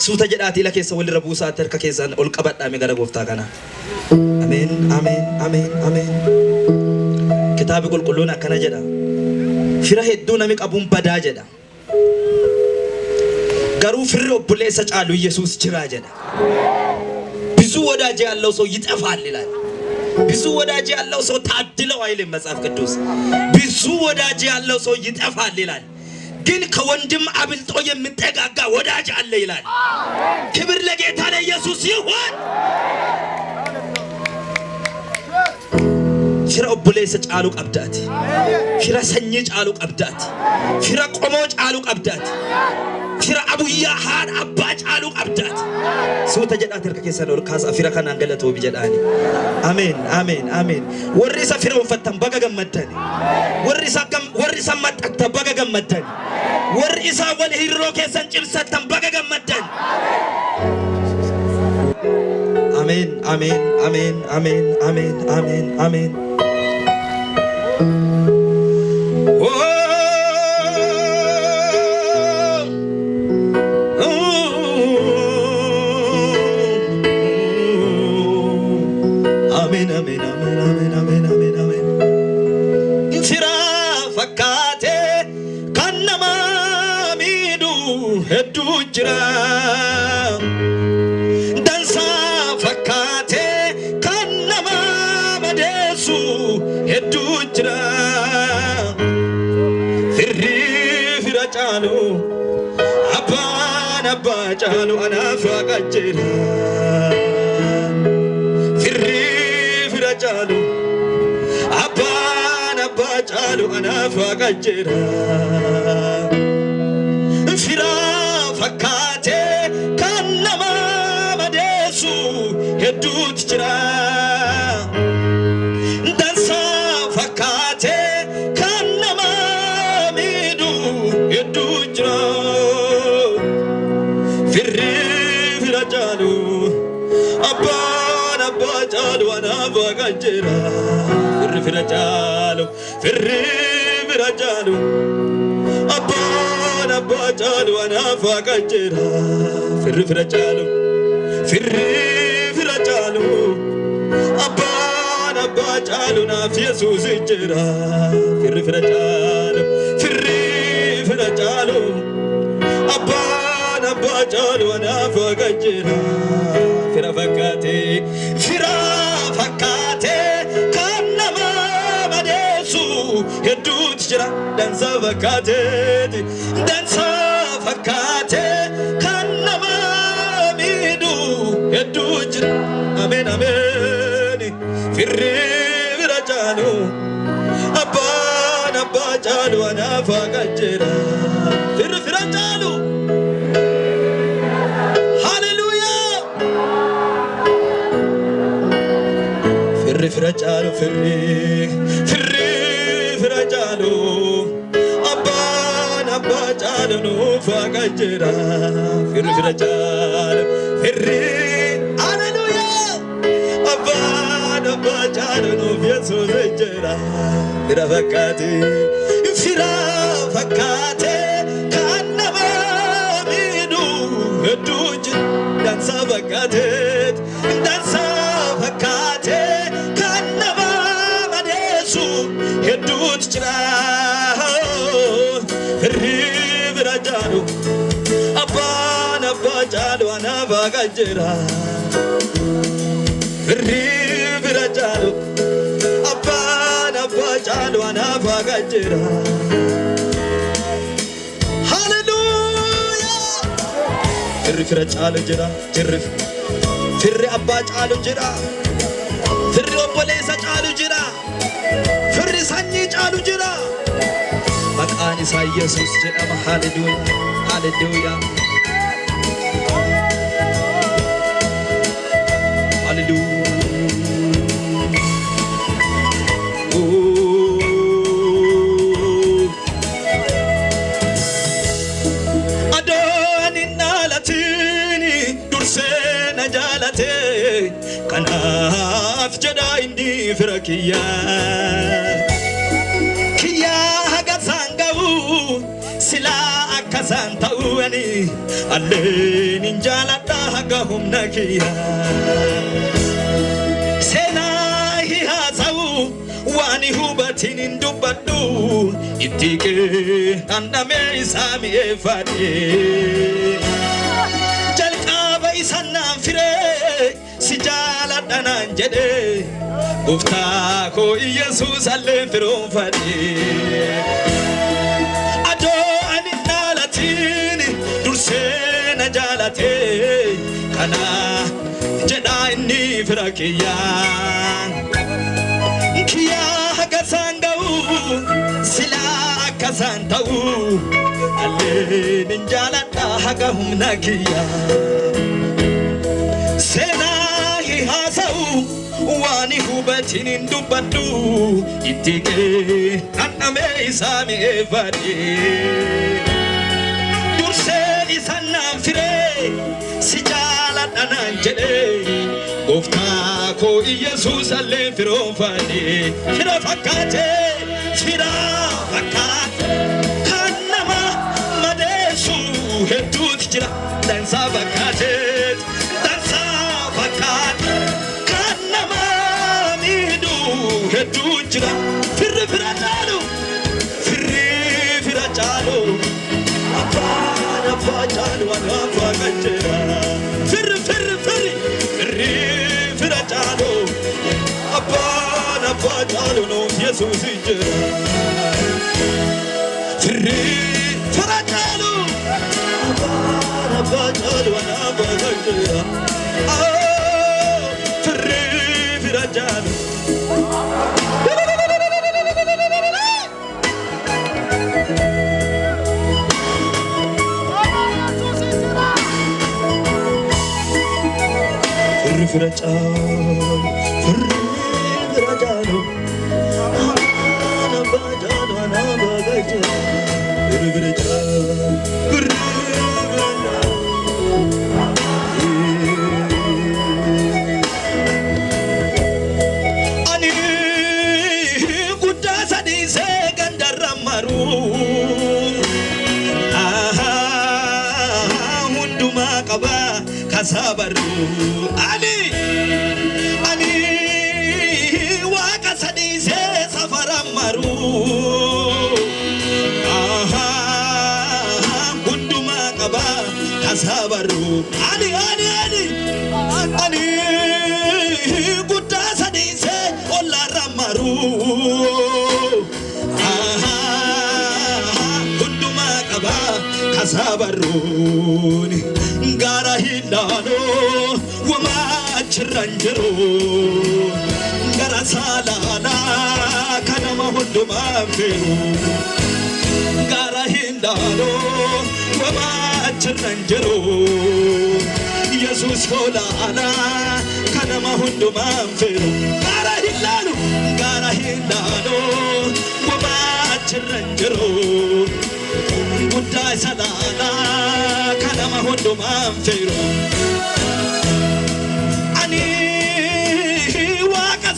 suuta jedhaati la keessa walirra buusaa terka keessan ol qabadhaame gara gooftaa kana. Ameen ameen ameen ameen. Kitaabi qulqulluun akkana jedha. Fira hedduu nami qabuun badaa jedha. Garuu firri obboleessa caalu Yesuus jira jedha. ብዙ ወዳጅ ያለው ሰው ይጠፋል ይላል። ብዙ ወዳጅ ያለው ሰው ታድለው አይልም መጽሐፍ ቅዱስ። ብዙ ወዳጅ ያለው ሰው ይጠፋል ይላል። ግን ከወንድም አብልጦ የሚጠጋጋ ወዳጅ አለ ይላል። ክብር ለጌታ ለኢየሱስ ይሁን። ፊራ ኦቦሌሰ ጫሉ ቀብዳት፣ ፊራ ሰኝ ጫሉ ቀብዳት፣ ፊራ ቆሞ ጫሉ ቀብዳት፣ ፊራ አቡያ ሃን አባ ጫሉ ቀብዳት። ሱተ ጀዳት ተርከ ከሰለው ካሳ ፊራ ካን አንገለቶ ቢጀዳኒ አሜን አሜን አሜን። ወሪሳ ፊራውን ፈተን በገገመተን ወሪሳ መጣተ በገገመተን ወሪሳ ወልሂሮ ከሰን ጭብሰተን በገገመተን አሜን አሜን አሜን አሜን አሜን አሜን አሜን። አሜን አሜን አሜን አሜን አሜን አሜን አሜን። ፊራ ፈካቴ ከነማ ሚዱ ሄዱ ጅራ ደንሳ ፈካቴ ከነማ መደሱ ሄዱ ጅራ ፍሪ ፊራ ጫሉ አባን አባ ጫሉ አናፋ ቀጅራ ጫሉ አባን አባ ጫሉ አናፋ ቀጅራ ፊራ ፈካቴ ከነማ መደሱ ሄዱት ጅራ ደንሳ ፈካቴ ከነማ ሚዱ ሄዱት ጅራ ፍሪ ፊራ ጫሉ አባን አባ ጫሉ አናፋ ቀጅራ ፍሪ ፊራ ጫሉ ፍሪ ፊራ ጫሉ አባን አባ ጫሉ አናፋ ቀጅራ ፍሪ ፊራ ጫሉ ፍሪ ፊራ ጫሉ አባን አባ ጫሉ ናፍ ኢየሱስ ጅራ ፍሪ ፊራ ጫሉ ፍሪ ፊራ ጫሉ አባን አባ ጫሉ አናፋ ቀጅራ ፊራ ፈካቴ ፊራ ፈካቴ ከነማ መደሱ ሄዱት ጅራ ደንሳ ፈካቴ ደንሳ ፈካቴ ከነማ ሚዱ ሄዱት ጅራ አሜን አሜን። ፍሪ ፊራ ጫሉ አባን አባ ጫሉ አናፋ ቀጅራ ፍሪ ፊራ ጫሉ ፊራ ጫሉ ፍሪ ፊራ ጫሉ አባን አባ ጫሉ ኑፋ ቀጅራ ፍሪ ፊራ ጫሉ ፍሪ ሃሌሉያ አባን አባ ጫሉ ኑፍ ኢየሱስ ጅራ ፊራ ፈካቴ ፊራ ፈካቴ ከነማ ሚዱ ሄዱጅ ደንሳ ፈካቴ ደንሳ ፈካቴ ሄዱት ጅራ ፍሪ ፊራ ጫሉ አባን አባ ጫሉ አናፋ ቀጅራ ፍሪ ፊራ ጫሉ አባን አባ ጫሉ አናፋ ቀጅራ ሃሌሉያ ፍሪ ፊራ ጫሉ ጅራ ጅርፍ ፍሪ አባ ጫሉ ጅራ ፍሪ ኦቦሌሰ ጫሉ ጅራ ፍሪ ሰኝ ጫሉ ጅራ መቃን ኢሳ ኢየሱስ ጀደማ ሃሌሉያ ሃሌሉያ ሃሌሉያ አዶኒና ላቲኒ ዱርሴና ጃላቴ ከናፍ ጀዳ እንዲ ፍረኪያ ኪያ ሀገሳንገቡ ስላ አካ kasantauani allen injalada hagahum nakiya sena hi hazau wani hubatin indubadu itike andame isami efade jalqaba isanna fire sijala dananjede gufta ko yesus allen firon fade dursena jalate kana jeda inni firakiya kiya gasangau sila kasantau allen jalata hagahum nakiya sena hi hasau wani hubatin indubadu itike aname isami evadi sanam fire sijala dananjede gofta ko yesus alle firon fani fira fakate kanama madesu hedut jira dansa fakate kanama midu hedut jira fira jalo Fajalu ana fagajera fir jalu abana fajalu no Jesus injera fir jalu abana fajalu ana fagajera fir jalu Firajalo ana bajalo ana bagaje ani gudda sadi se gandaramaru hunduma qaba kasabaru ani safaramaru hunduma qaba kasabaru ani gudda sadise ollaramaru hunduma qaba kasabaru gara hilano wama chranjero gara salala kanama hunduma feru gara hindalo wama chranjero yesus kolala kanama hunduma feru gara hindalo wama chranjero gudda salala kanama hunduma feru ani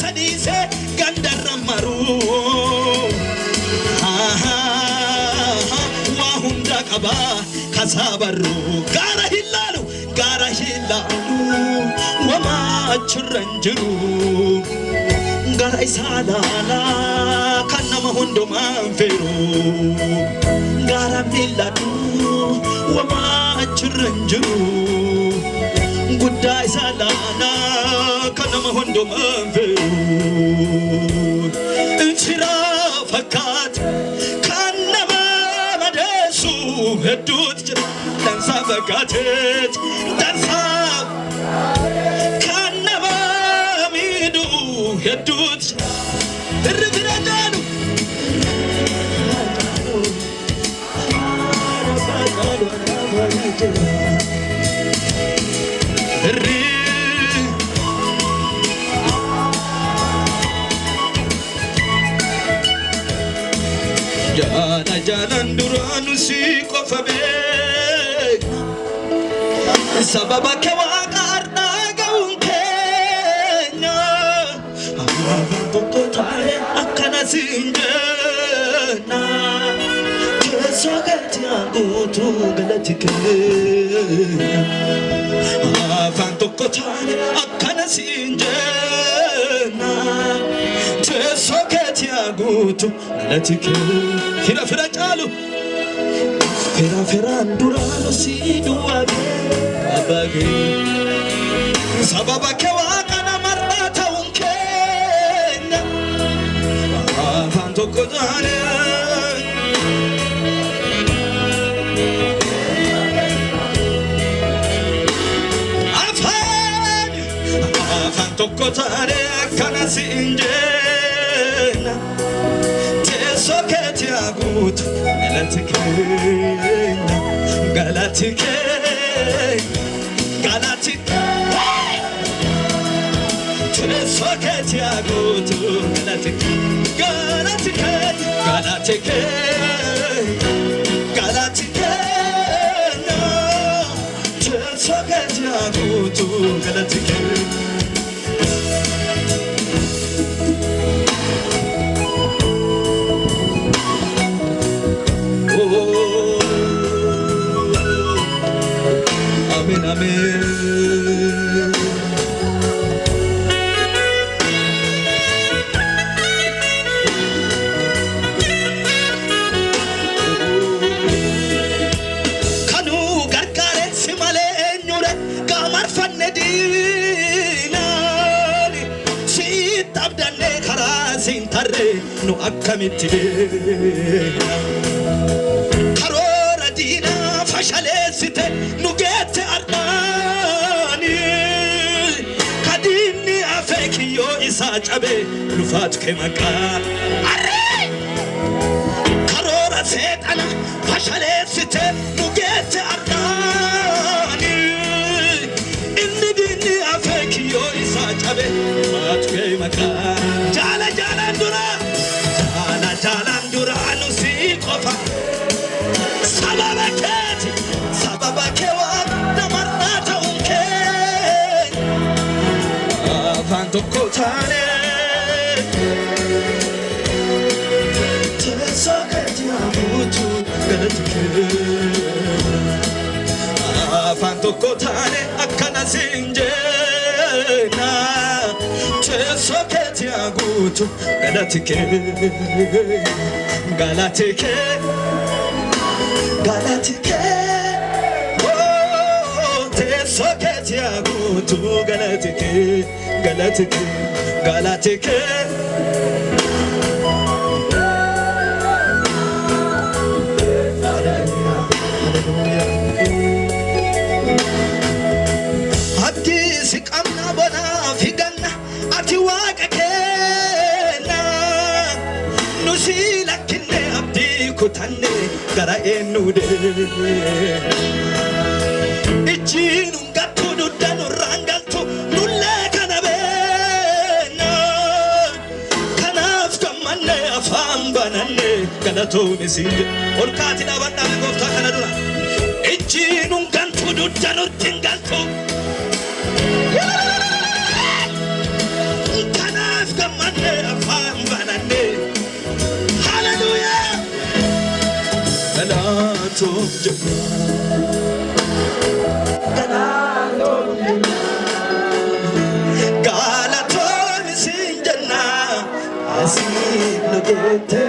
sadise gandaramaru wa hunda qaba kasabaru gara hilalu wama chranjuru gara isalala kanama hunduma feru gara miladu wama chranjuru gudda isalala kanama hunduma feru intira fakat kanama madesu hedut dansa fakatet dansa kanama midu hedut irgiradalu jalan duranu si kofabe sababa kewaga arda gaunkenya totale akana sinjena kesogeti guutuu galati afaan tokko taane akkana siin jenna teessoo keetii haa guutuu galati fira fira caalu fira firaan duraan si duwwaate abbaage sababa kee waaqana mar'aa ta'uun keenya afaan tokko taane tokko taane akkana siin jenna teessoo keetii haa guutuu galati keenya galati teessoo keetii haa guutuu galati keenya teessoo keetii haa guutuu galati keenya Amen, amen. Kanu gargaare si malee eenyuudha qaamar fanne diinaani si tabdannee karaa siin tarree nu akkamitti deemna karoora diinaa fashaleessite nu geette ardaani kadinni afee kiyyoo isaa cabee lufaatu kee maqaa karoora seexana fashaleessite nu geette ardaani inni dinni afee kiyyoo isaa cabee lufaatu kee maqaa jaalaan dura nu sii qofa sababa kee waaqna mar'aa ta'uun keenya afaan tokko taane teessoo keetii haa guutuu galati keenya afaan tokko taane akkana siin jenna teessoo keetii haa guutuu galati keenya galati teessoo keetii haa guutuu galati abdii si qabna bonaa fi ganna ati waaqa keenya nu si lakkinne abdii kutanne gara eenyu ijjiin ungattu duddan urraangaltu nullee kana beena kanaaf gammanne afaan bananne galatoomni siin olkaati dhaabadhaame gooftaa kana dura ijjiin ungattu duddan urraangaltu kanaaf gammanne afaan bananne hallelujah galatoom jenna galatoom siin jenna asiin nu geette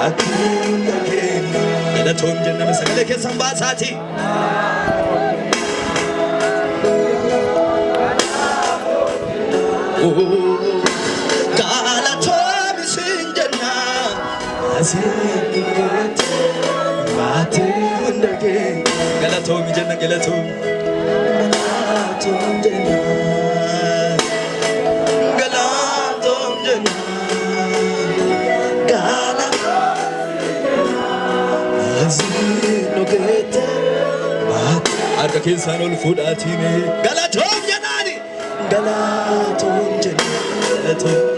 akkiin dhageenya galatoom jenna sagalee keessan baasaati galatoom siin jenna asiin nu geette akkiin dhageenya galatoom jenna galatoom jenna galatoom jenna asiin nu geette harka keessaan ol fuudhaatii galatoom jennaani galatoom jenna galatoom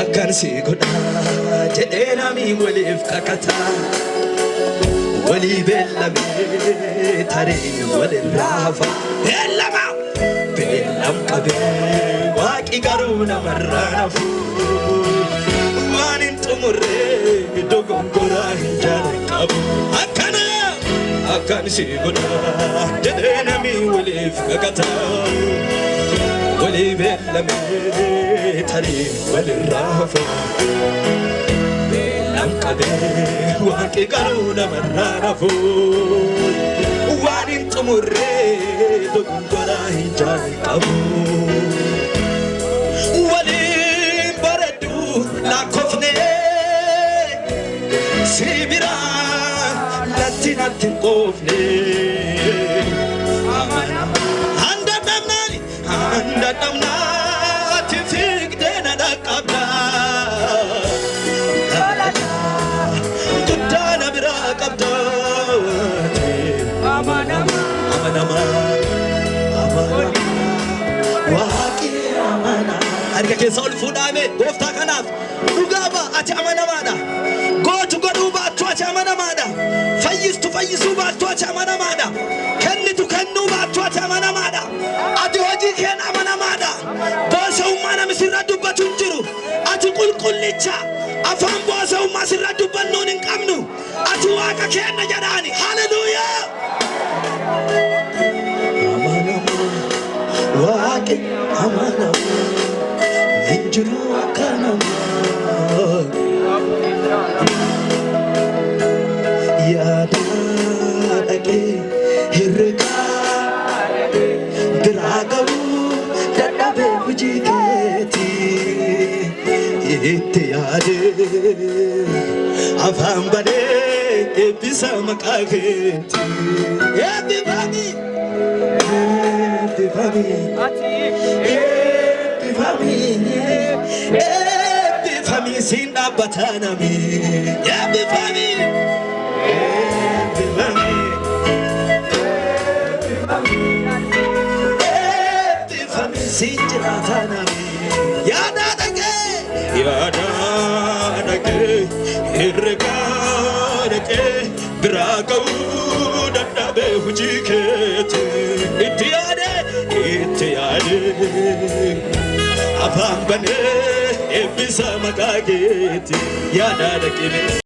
akkan si godha jedhee namni waliif kakata ولي بلمي تارين وللرافة بلما بلم قبي واقي قرونا مرانا فو وانين تمري دوغم قراه جارك أبو أكان سيبنا جدينامي ولي فقطا ولي بلمي تارين وللرافة قدي واقي قرونا مرانا فو وانين تمري دوغم قراه جارك أبو ولي بردو لا كفني سيبرا لاتين قفني هندا دمنا تفيق دينا دقبنا قدانا براقبتاتي أمانا واقي أمانا هرقا كي سول فودامي غوفتا كناف نغابا أتي أمانا مادا غوتو غدوبا أتواتي أمانا مادا فيسو باتواتي أمانا مادا كنتو كنو باتواتي أمانا مادا أتي وجي كين أمانا مادا بوسا أمانا مسيرا دوبا تنجرو أتي قل ليتشا أفهم بوسا أمانا مسيرا دوبا نونين كامنو أتي واقا كين نجراني هاللويا أمانا واقي أمانا انجرو أكانا يا دادكي هرقا دراغو دادابي وجيكيتي اتيادي أفهم بني بيسا مكاكيتي ابي فامي ابي سينا بطانامي ابي فامي سيجراتانامي يا دادكي هرقا براغو دادابي وجيكيتي اتيادي أفهم بني إبسا مكاكيتي يا دادكي